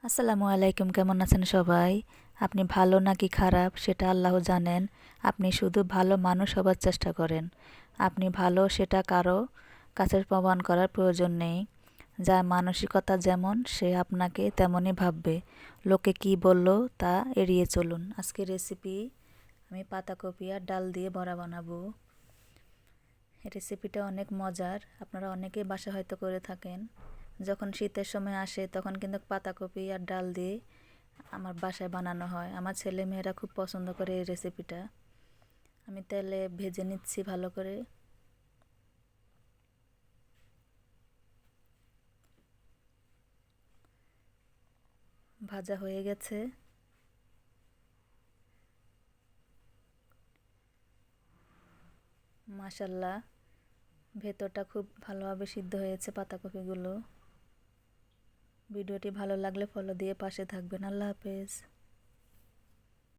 আসসালামু আলাইকুম, কেমন আছেন সবাই? আপনি ভালো নাকি খারাপ সেটা আল্লাহ জানেন। আপনি শুধু ভালো মানুষ হবার চেষ্টা করেন। আপনি ভালো সেটা কারো কাছে প্রমাণ করার প্রয়োজন নেই। যার মানসিকতা যেমন সে আপনাকে তেমনই ভাববে। লোকে কি বলল তা এড়িয়ে চলুন। আজকের রেসিপি আমি পাতাকপি আর ডাল দিয়ে বড়া বানাবো। এই রেসিপিটা অনেক মজার, আপনারা অনেকেই বাসা হয়তো করে থাকেন। যখন শীতের সময় আসে তখন কিন্তু পাতাকপি আর ডাল দিয়ে আমার বাসায় বানানো হয়। আমার ছেলে মেয়েরা খুব পছন্দ করে এই রেসিপিটা। আমি তেলে ভেজে নিচ্ছি ভালো করে। ভাজা হয়ে গেছে। মাশাল্লাহ, ভেতরটা খুব ভালোভাবে সিদ্ধ হয়েছে পাতাকপিগুলো। ভিডিওটি ভালো লাগলে ফলো দিয়ে পাশে থাকবেন। আল্লাহ হাফেজ।